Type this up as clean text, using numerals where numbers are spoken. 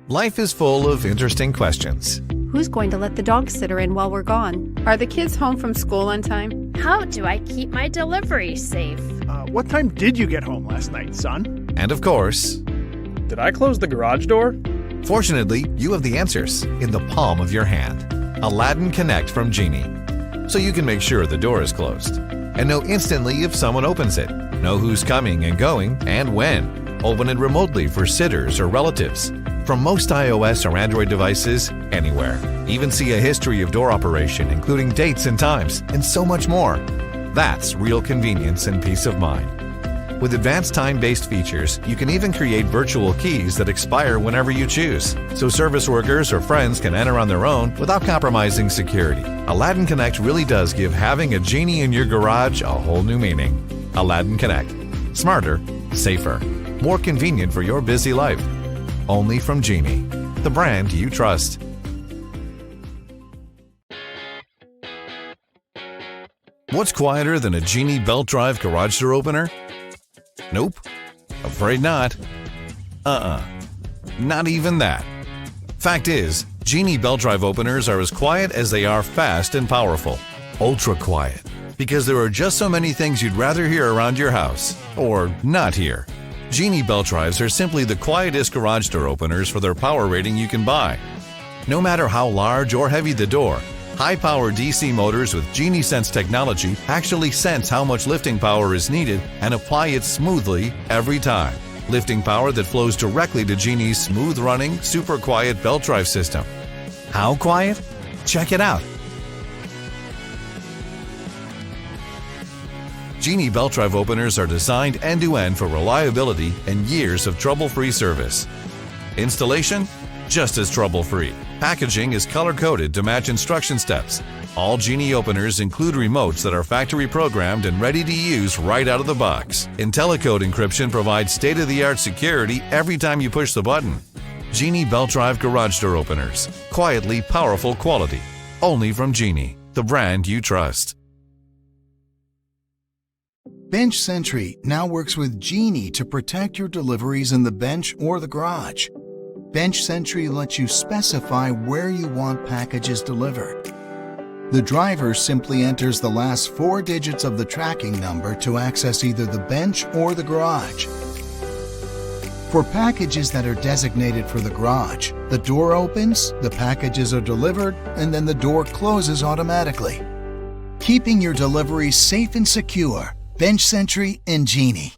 Life is full of interesting questions. Who's going to let the dog sitter in while we're gone? Are the kids home from school on time? How do I keep my delivery safe? What time did you get home last night, son? And of course, did I close the garage door? Fortunately, you have the answers in the palm of your hand. Aladdin Connect from Genie. So you can make sure the door is closed and know instantly if someone opens it, know who's coming and going and when. Open it remotely for sitters or relatives. From most iOS or Android devices, anywhere. Even see a history of door operation, including dates and times, and so much more. That's real convenience and peace of mind. With advanced time-based features, you can even create virtual keys that expire whenever you choose, so service workers or friends can enter on their own without compromising security. Aladdin Connect really does give having a Genie in your garage a whole new meaning. Aladdin Connect. Smarter, safer, more convenient for your busy life. Only from Genie, the brand you trust. What's quieter than a Genie belt drive garage door opener? Nope. Afraid not. Not even that. Fact is, Genie belt drive openers are as quiet as they are fast and powerful. Ultra quiet. Because there are just so many things you'd rather hear around your house. Or not hear. Genie belt drives are simply the quietest garage door openers for their power rating you can buy. No matter how large or heavy the door, high-power DC motors with Genie Sense technology actually sense how much lifting power is needed and apply it smoothly every time. Lifting power that flows directly to Genie's smooth-running, super quiet belt drive system. How quiet? Check it out. Genie belt drive openers are designed end-to-end for reliability and years of trouble-free service. Installation? Just as trouble-free. Packaging is color-coded to match instruction steps. All Genie openers include remotes that are factory programmed and ready to use right out of the box. IntelliCode encryption provides state-of-the-art security every time you push the button. Genie belt drive garage door openers. Quietly powerful quality. Only from Genie, the brand you trust. Bench Sentry now works with Genie to protect your deliveries in the bench or the garage. Bench Sentry lets you specify where you want packages delivered. The driver simply enters the last 4 digits of the tracking number to access either the bench or the garage. For packages that are designated for the garage, the door opens, the packages are delivered, and then the door closes automatically. Keeping your deliveries safe and secure. Bench Sentry and Genie.